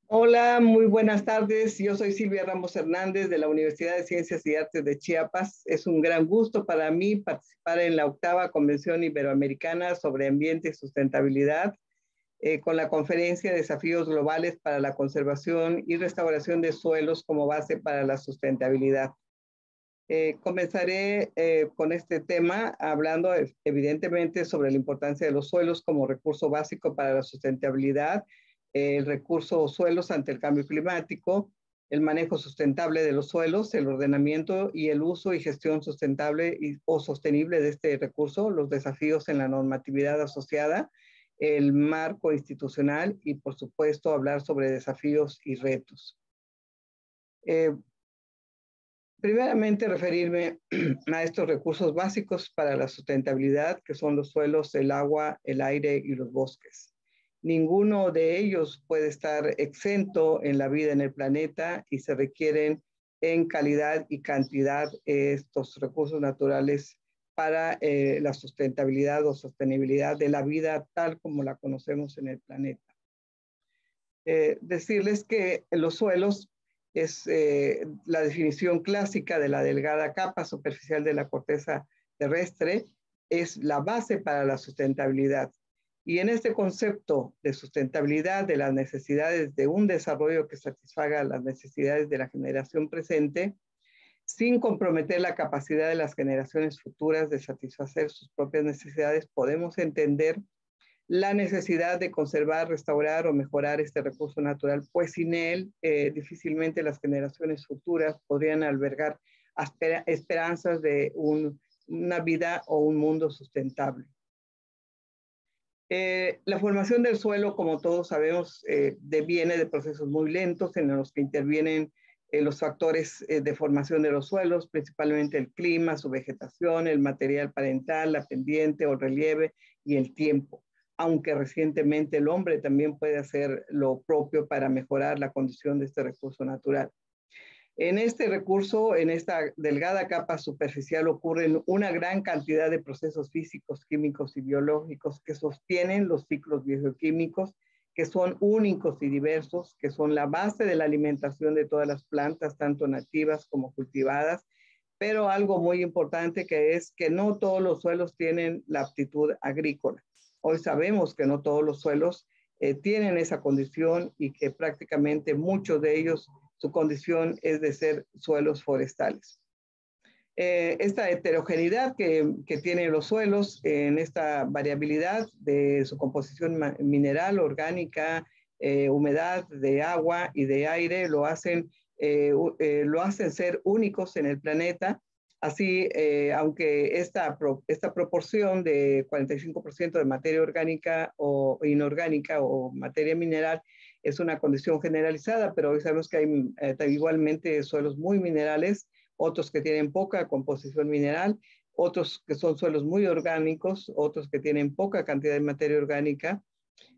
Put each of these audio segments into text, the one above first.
Hola, muy buenas tardes. Yo soy Silvia Ramos Hernández de la Universidad de Ciencias y Artes de Chiapas. Es un gran gusto para mí participar en la 8ª Convención Iberoamericana sobre Ambiente y Sustentabilidad con la conferencia Desafíos Globales para la Conservación y Restauración de Suelos como base para la sustentabilidad. Comenzaré con este tema hablando evidentemente sobre la importancia de los suelos como recurso básico para la sustentabilidad, el recurso suelos ante el cambio climático, el manejo sustentable de los suelos, el ordenamiento y el uso y gestión sustentable o sostenible de este recurso, los desafíos en la normatividad asociada, el marco institucional y por supuesto hablar sobre desafíos y retos. Primeramente, referirme a estos recursos básicos para la sustentabilidad, que son los suelos, el agua, el aire y los bosques. Ninguno de ellos puede estar exento en la vida en el planeta y se requieren en calidad y cantidad estos recursos naturales para la sustentabilidad o sostenibilidad de la vida tal como la conocemos en el planeta. Decirles que los suelos es la definición clásica de la delgada capa superficial de la corteza terrestre, es la base para la sustentabilidad. Y en este concepto de sustentabilidad de las necesidades de un desarrollo que satisfaga las necesidades de la generación presente, sin comprometer la capacidad de las generaciones futuras de satisfacer sus propias necesidades, podemos entender la necesidad de conservar, restaurar o mejorar este recurso natural, pues sin él difícilmente las generaciones futuras podrían albergar esperanzas de una vida o un mundo sustentable. La formación del suelo, como todos sabemos, deviene de procesos muy lentos en los que intervienen los factores de formación de los suelos, principalmente el clima, su vegetación, el material parental, la pendiente o relieve y el tiempo. Aunque recientemente el hombre también puede hacer lo propio para mejorar la condición de este recurso natural. En este recurso, en esta delgada capa superficial, ocurren una gran cantidad de procesos físicos, químicos y biológicos que sostienen los ciclos bioquímicos, que son únicos y diversos, que son la base de la alimentación de todas las plantas, tanto nativas como cultivadas, pero algo muy importante que es que no todos los suelos tienen la aptitud agrícola. Hoy sabemos que no todos los suelos tienen esa condición y que prácticamente muchos de ellos su condición es de ser suelos forestales. Esta heterogeneidad que tienen los suelos en esta variabilidad de su composición mineral, orgánica, humedad, de agua y de aire lo hacen ser únicos en el planeta. Así, aunque esta proporción de 45% de materia orgánica o inorgánica o materia mineral es una condición generalizada, pero hoy sabemos que hay igualmente suelos muy minerales, otros que tienen poca composición mineral, otros que son suelos muy orgánicos, otros que tienen poca cantidad de materia orgánica.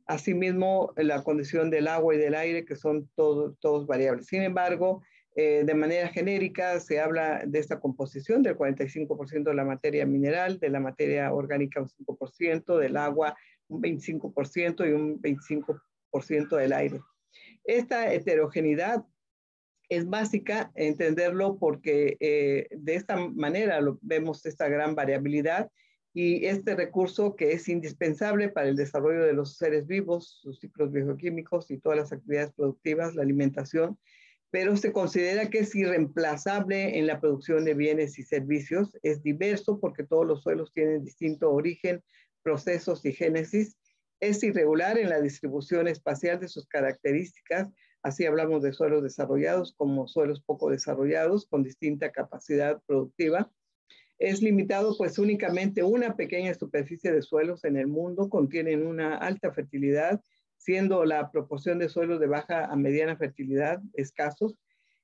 Asimismo, la condición del agua y del aire, que son todos variables. Sin embargo, de manera genérica se habla de esta composición del 45% de la materia mineral, de la materia orgánica un 5%, del agua un 25% y un 25% del aire. Esta heterogeneidad es básica entenderlo porque de esta manera vemos esta gran variabilidad y este recurso que es indispensable para el desarrollo de los seres vivos, sus ciclos bioquímicos y todas las actividades productivas, la alimentación, pero se considera que es irreemplazable en la producción de bienes y servicios. Es diverso porque todos los suelos tienen distinto origen, procesos y génesis. Es irregular en la distribución espacial de sus características. Así hablamos de suelos desarrollados como suelos poco desarrollados con distinta capacidad productiva. Es limitado pues únicamente una pequeña superficie de suelos en el mundo, contienen una alta fertilidad, siendo la proporción de suelos de baja a mediana fertilidad escasos.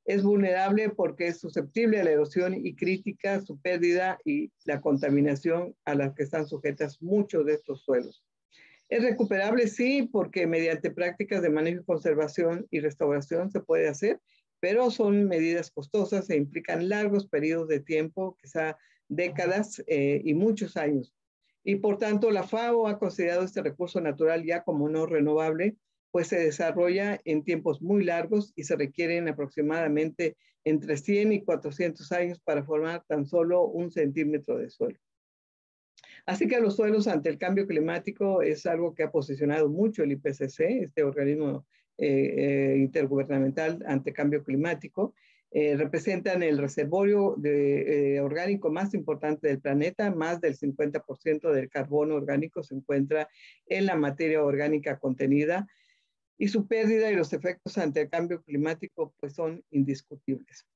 Es vulnerable porque es susceptible a la erosión y crítica su pérdida y la contaminación a las que están sujetas muchos de estos suelos. Es recuperable, sí, porque mediante prácticas de manejo, conservación y restauración se puede hacer, pero son medidas costosas e implican largos periodos de tiempo, quizá décadas y muchos años. Y por tanto, la FAO ha considerado este recurso natural ya como no renovable, pues se desarrolla en tiempos muy largos y se requieren aproximadamente entre 100 y 400 años para formar tan solo 1 centímetro de suelo. Así que los suelos ante el cambio climático es algo que ha posicionado mucho el IPCC, este organismo intergubernamental ante cambio climático. Representan el reservorio orgánico más importante del planeta. Más del 50% del carbono orgánico se encuentra en la materia orgánica contenida, y su pérdida y los efectos ante el cambio climático pues son indiscutibles.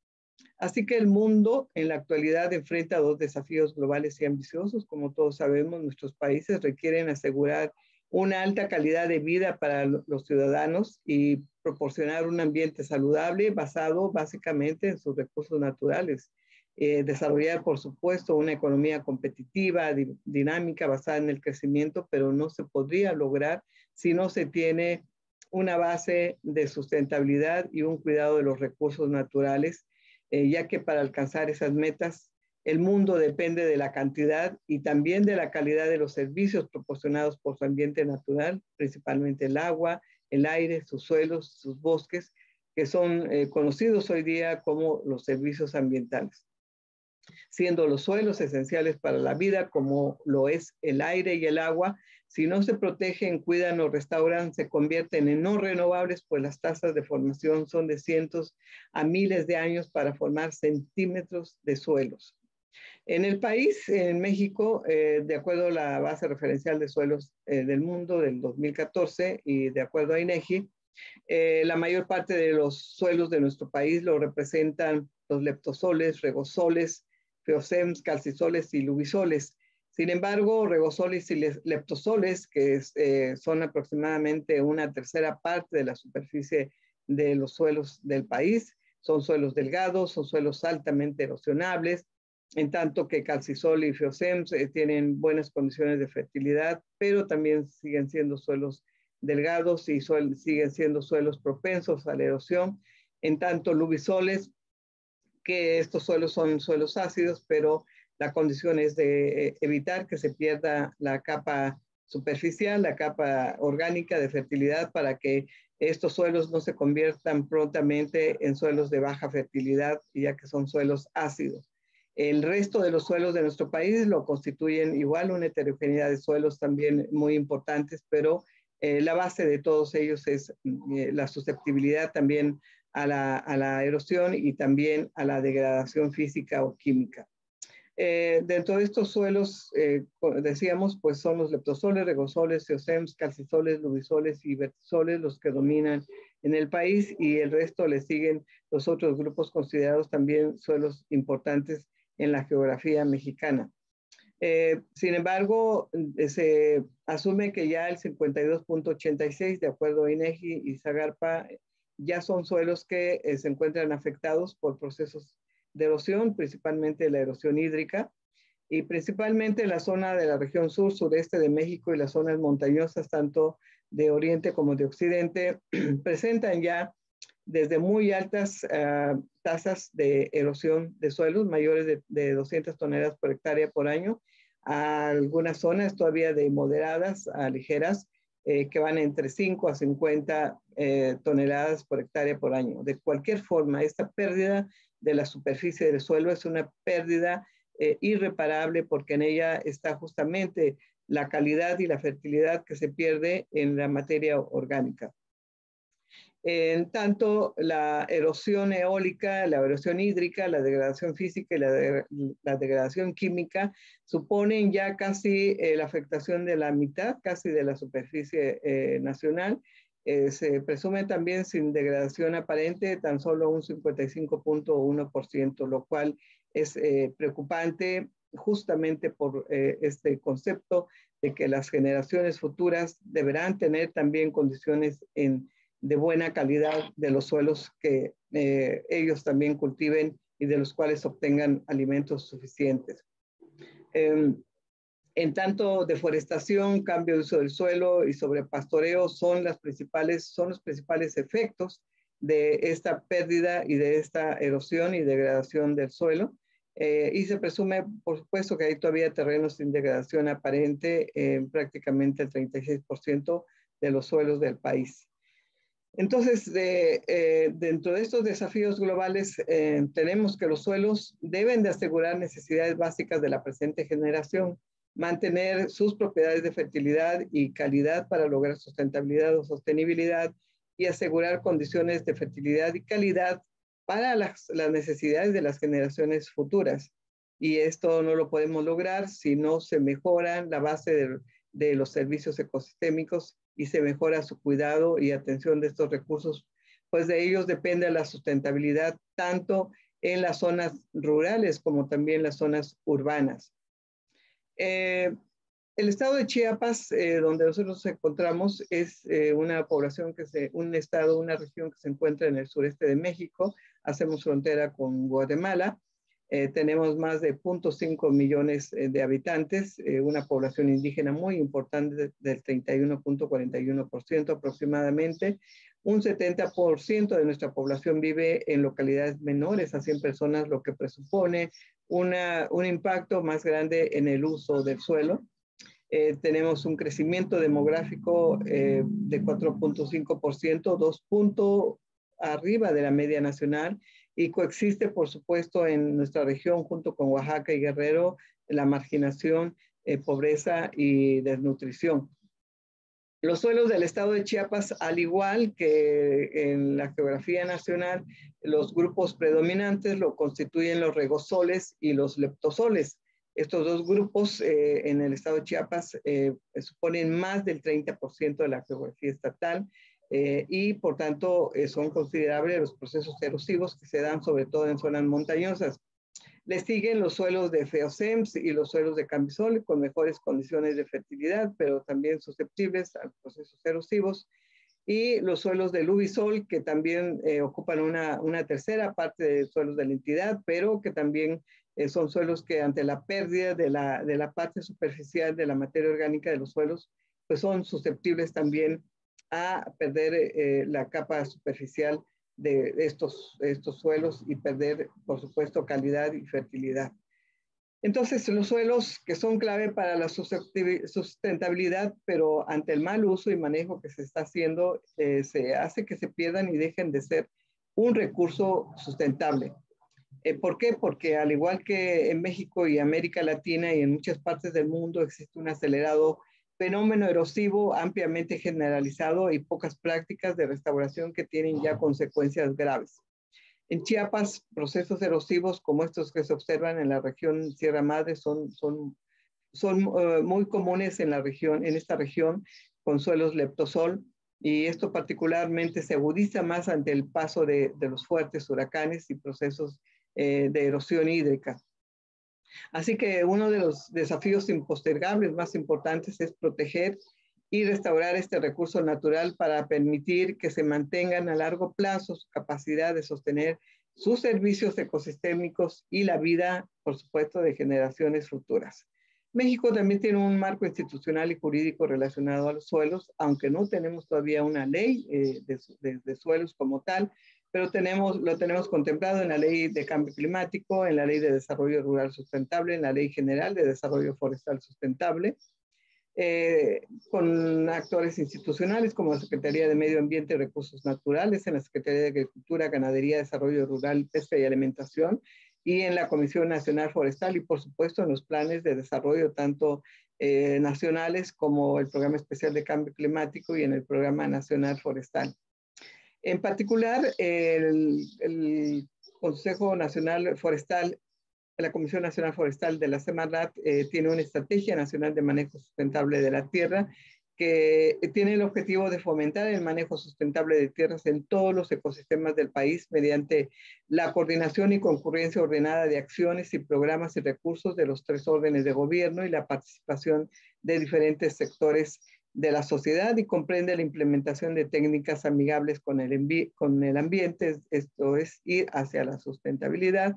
Así que el mundo en la actualidad enfrenta dos desafíos globales y ambiciosos. Como todos sabemos, nuestros países requieren asegurar una alta calidad de vida para los ciudadanos y proporcionar un ambiente saludable basado básicamente en sus recursos naturales. Desarrollar, por supuesto, una economía competitiva, dinámica, basada en el crecimiento, pero no se podría lograr si no se tiene una base de sustentabilidad y un cuidado de los recursos naturales, ya que para alcanzar esas metas, el mundo depende de la cantidad y también de la calidad de los servicios proporcionados por su ambiente natural, principalmente el agua, el aire, sus suelos, sus bosques, que son conocidos hoy día como los servicios ambientales. Siendo los suelos esenciales para la vida, como lo es el aire y el agua, si no se protegen, cuidan o restauran, se convierten en no renovables, pues las tasas de formación son de cientos a miles de años para formar centímetros de suelos. En el país, en México, de acuerdo a la base referencial de suelos del mundo del 2014 y de acuerdo a INEGI, la mayor parte de los suelos de nuestro país lo representan los leptosoles, regosoles, feocems, calcisoles y lubisoles. Sin embargo, regosoles y leptosoles, que son aproximadamente una tercera parte de la superficie de los suelos del país, son suelos delgados, son suelos altamente erosionables, en tanto que calcisol y feocems tienen buenas condiciones de fertilidad, pero también siguen siendo suelos delgados y siguen siendo suelos propensos a la erosión, en tanto lubisoles, que estos suelos son suelos ácidos, pero la condición es de evitar que se pierda la capa superficial, la capa orgánica de fertilidad, para que estos suelos no se conviertan prontamente en suelos de baja fertilidad, ya que son suelos ácidos. El resto de los suelos de nuestro país lo constituyen igual una heterogeneidad de suelos también muy importantes, pero la base de todos ellos es la susceptibilidad también a la erosión y también a la degradación física o química. Dentro de estos suelos, decíamos, pues son los leptosoles, regosoles, feocems, calcisoles, lubisoles y vertisoles los que dominan en el país, y el resto le siguen los otros grupos considerados también suelos importantes en la geografía mexicana. Sin embargo, se asume que ya el 52.86, de acuerdo a INEGI y Zagarpa, ya son suelos que se encuentran afectados por procesos de erosión, principalmente la erosión hídrica, y principalmente en la zona de la región sur, sureste de México y las zonas montañosas, tanto de oriente como de occidente, presentan ya desde muy altas tasas de erosión de suelos, mayores de 200 toneladas por hectárea por año, a algunas zonas todavía de moderadas a ligeras, que van entre 5 a 50 toneladas por hectárea por año. De cualquier forma, esta pérdida de la superficie del suelo es una pérdida irreparable, porque en ella está justamente la calidad y la fertilidad que se pierde en la materia orgánica. En tanto, la erosión eólica, la erosión hídrica, la degradación física y la degradación química suponen ya casi la afectación de la mitad, casi de la superficie nacional. Se presume también, sin degradación aparente, tan solo un 55.1%, lo cual es preocupante justamente por este concepto de que las generaciones futuras deberán tener también condiciones de buena calidad de los suelos que ellos también cultiven y de los cuales obtengan alimentos suficientes. En tanto, deforestación, cambio de uso del suelo y sobrepastoreo son los principales efectos de esta pérdida y de esta erosión y degradación del suelo. y se presume, por supuesto, que hay todavía terrenos de degradación aparente en prácticamente el 36% de los suelos del país. Entonces, dentro de estos desafíos globales, tenemos que los suelos deben de asegurar necesidades básicas de la presente generación, mantener sus propiedades de fertilidad y calidad para lograr sustentabilidad o sostenibilidad y asegurar condiciones de fertilidad y calidad para las necesidades de las generaciones futuras. Y esto no lo podemos lograr si no se mejora la base de los servicios ecosistémicos y se mejora su cuidado y atención de estos recursos, pues de ellos depende la sustentabilidad tanto en las zonas rurales como también las zonas urbanas. El estado de Chiapas, donde nosotros nos encontramos, es una población un estado, una región que se encuentra en el sureste de México. Hacemos frontera con Guatemala. Tenemos más de 0.5 millones de habitantes, una población indígena muy importante del 31.41% aproximadamente. Un 70% de nuestra población vive en localidades menores a 100 personas, lo que presupone un impacto más grande en el uso del suelo. Tenemos un crecimiento demográfico de 4.5%, 2 puntos arriba de la media nacional, y coexiste, por supuesto, en nuestra región, junto con Oaxaca y Guerrero, la marginación, pobreza y desnutrición. Los suelos del estado de Chiapas, al igual que en la geografía nacional, los grupos predominantes lo constituyen los regosoles y los leptosoles. Estos dos grupos en el estado de Chiapas suponen más del 30% de la geografía estatal, y por tanto son considerables los procesos erosivos que se dan sobre todo en zonas montañosas. Le siguen los suelos de feocems y los suelos de cambisol con mejores condiciones de fertilidad, pero también susceptibles a procesos erosivos, y los suelos de lubisol, que también ocupan una tercera parte de suelos de la entidad, pero que también son suelos que ante la pérdida de la parte superficial de la materia orgánica de los suelos, pues son susceptibles también a perder la capa superficial de estos suelos y perder, por supuesto, calidad y fertilidad. Entonces, los suelos que son clave para la sustentabilidad, pero ante el mal uso y manejo que se está haciendo, se hace que se pierdan y dejen de ser un recurso sustentable. ¿Por qué? Porque al igual que en México y América Latina y en muchas partes del mundo existe un acelerado fenómeno erosivo ampliamente generalizado y pocas prácticas de restauración que tienen ya consecuencias graves. En Chiapas, procesos erosivos como estos que se observan en la región Sierra Madre son muy comunes en esta región, con suelos leptosol, y esto particularmente se agudiza más ante el paso de los fuertes huracanes y procesos de erosión hídrica. Así que uno de los desafíos impostergables más importantes es proteger y restaurar este recurso natural para permitir que se mantengan a largo plazo su capacidad de sostener sus servicios ecosistémicos y la vida, por supuesto, de generaciones futuras. México también tiene un marco institucional y jurídico relacionado a los suelos, aunque no tenemos todavía una ley de suelos como tal, pero lo tenemos contemplado en la Ley de Cambio Climático, en la Ley de Desarrollo Rural Sustentable, en la Ley General de Desarrollo Forestal Sustentable, con actores institucionales como la Secretaría de Medio Ambiente y Recursos Naturales, en la Secretaría de Agricultura, Ganadería, Desarrollo Rural, Pesca y Alimentación, y en la Comisión Nacional Forestal, y por supuesto en los planes de desarrollo tanto nacionales como el Programa Especial de Cambio Climático y en el Programa Nacional Forestal. En particular, el Consejo Nacional Forestal, la Comisión Nacional Forestal de la Semarnat, tiene una estrategia nacional de manejo sustentable de la tierra que tiene el objetivo de fomentar el manejo sustentable de tierras en todos los ecosistemas del país mediante la coordinación y concurrencia ordenada de acciones y programas y recursos de los 3 órdenes de gobierno y la participación de diferentes sectores de la sociedad, y comprende la implementación de técnicas amigables con el ambiente, esto es, ir hacia la sustentabilidad.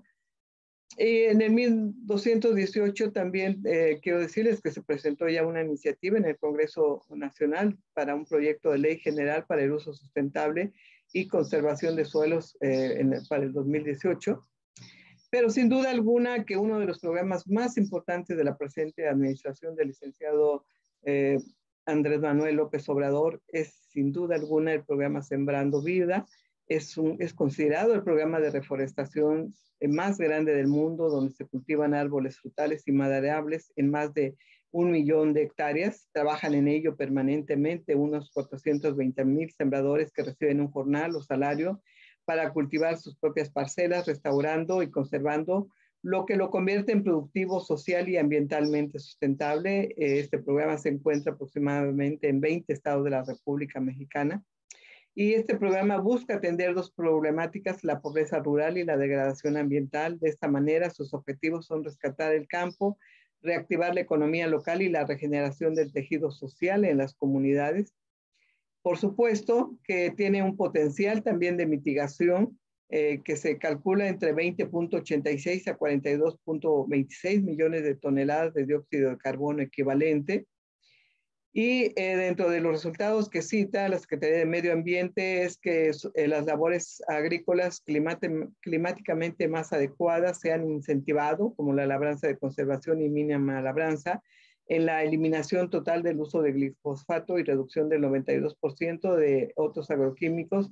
Y en el 1218 también quiero decirles que se presentó ya una iniciativa en el Congreso Nacional para un proyecto de ley general para el uso sustentable y conservación de suelos para el 2018. Pero sin duda alguna que uno de los programas más importantes de la presente administración del licenciado eh, Andrés Manuel López Obrador es sin duda alguna el programa Sembrando Vida. Es considerado el programa de reforestación más grande del mundo, donde se cultivan árboles frutales y maderables en más de 1 millón de hectáreas. Trabajan en ello permanentemente unos 420,000 sembradores que reciben un jornal o salario para cultivar sus propias parcelas, restaurando y conservando, lo que lo convierte en productivo, social y ambientalmente sustentable. Este programa se encuentra aproximadamente en 20 estados de la República Mexicana. Y este programa busca atender dos problemáticas, la pobreza rural y la degradación ambiental. De esta manera, sus objetivos son rescatar el campo, reactivar la economía local y la regeneración del tejido social en las comunidades. Por supuesto que tiene un potencial también de mitigación que se calcula entre 20.86 a 42.26 millones de toneladas de dióxido de carbono equivalente. Y dentro de los resultados que cita la Secretaría de Medio Ambiente es que las labores agrícolas climáticamente más adecuadas se han incentivado, como la labranza de conservación y mínima labranza, en la eliminación total del uso de glifosfato y reducción del 92% de otros agroquímicos,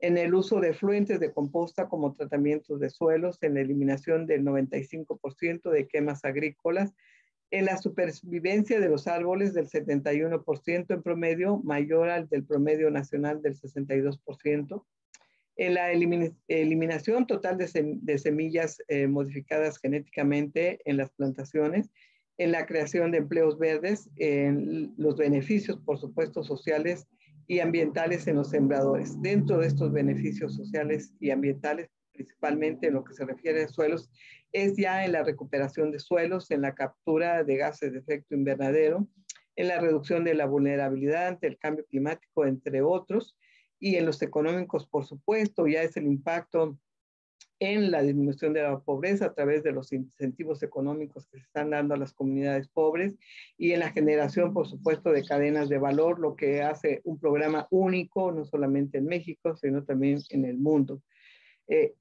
en el uso de efluentes de composta como tratamientos de suelos, en la eliminación del 95% de quemas agrícolas, en la supervivencia de los árboles del 71% en promedio, mayor al del promedio nacional del 62%, en la eliminación total de semillas modificadas genéticamente en las plantaciones, en la creación de empleos verdes, en los beneficios, por supuesto, sociales y ambientales en los sembradores. Dentro de estos beneficios sociales y ambientales, principalmente en lo que se refiere a suelos, es ya en la recuperación de suelos, en la captura de gases de efecto invernadero, en la reducción de la vulnerabilidad ante el cambio climático, entre otros, y en los económicos, por supuesto, ya es el impacto en la disminución de la pobreza a través de los incentivos económicos que se están dando a las comunidades pobres y en la generación, por supuesto, de cadenas de valor, lo que hace un programa único, no solamente en México, sino también en el mundo.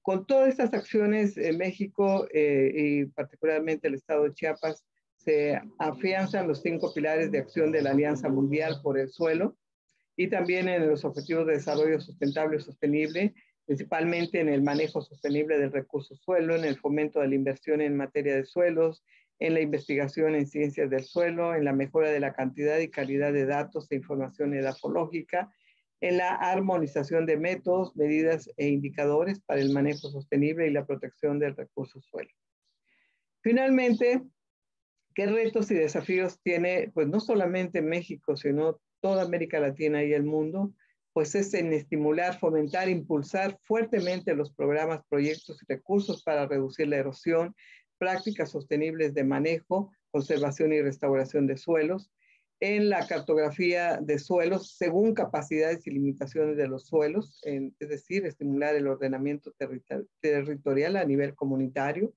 Con todas estas acciones, México y particularmente el estado de Chiapas se afianzan los 5 pilares de acción de la Alianza Mundial por el Suelo y también en los objetivos de desarrollo sustentable y sostenible, principalmente en el manejo sostenible del recurso suelo, en el fomento de la inversión en materia de suelos, en la investigación en ciencias del suelo, en la mejora de la cantidad y calidad de datos e información edafológica, en la armonización de métodos, medidas e indicadores para el manejo sostenible y la protección del recurso suelo. Finalmente, ¿qué retos y desafíos tiene, pues no solamente México, sino toda América Latina y el mundo? Pues es en estimular, fomentar, impulsar fuertemente los programas, proyectos y recursos para reducir la erosión, prácticas sostenibles de manejo, conservación y restauración de suelos, en la cartografía de suelos según capacidades y limitaciones de los suelos, es decir, estimular el ordenamiento territorial a nivel comunitario,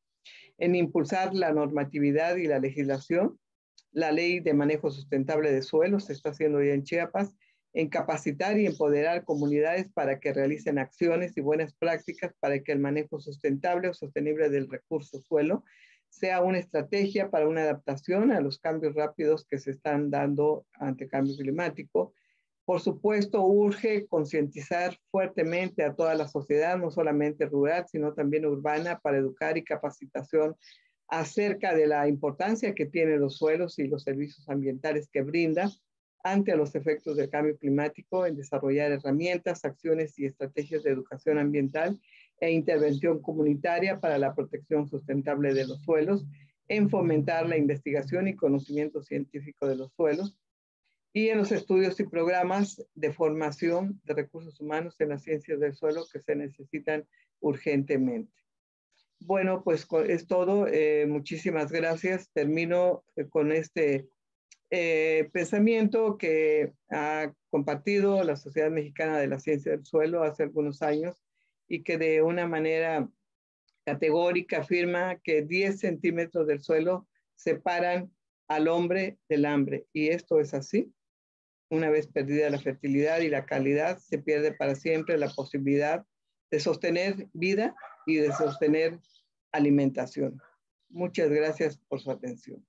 en impulsar la normatividad y la legislación. La ley de manejo sustentable de suelos se está haciendo ya en Chiapas, en capacitar y empoderar comunidades para que realicen acciones y buenas prácticas para que el manejo sustentable o sostenible del recurso suelo sea una estrategia para una adaptación a los cambios rápidos que se están dando ante el cambio climático. Por supuesto, urge concientizar fuertemente a toda la sociedad, no solamente rural, sino también urbana, para educar y capacitación acerca de la importancia que tienen los suelos y los servicios ambientales que brinda ante los efectos del cambio climático, en desarrollar herramientas, acciones y estrategias de educación ambiental e intervención comunitaria para la protección sustentable de los suelos, en fomentar la investigación y conocimiento científico de los suelos, y en los estudios y programas de formación de recursos humanos en las ciencias del suelo que se necesitan urgentemente. Bueno, pues es todo. Muchísimas gracias. Termino con este pensamiento que ha compartido la Sociedad Mexicana de la Ciencia del Suelo hace algunos años y que de una manera categórica afirma que 10 centímetros del suelo separan al hombre del hambre. Y esto es así. Una vez perdida la fertilidad y la calidad, se pierde para siempre la posibilidad de sostener vida y de sostener alimentación. Muchas gracias por su atención.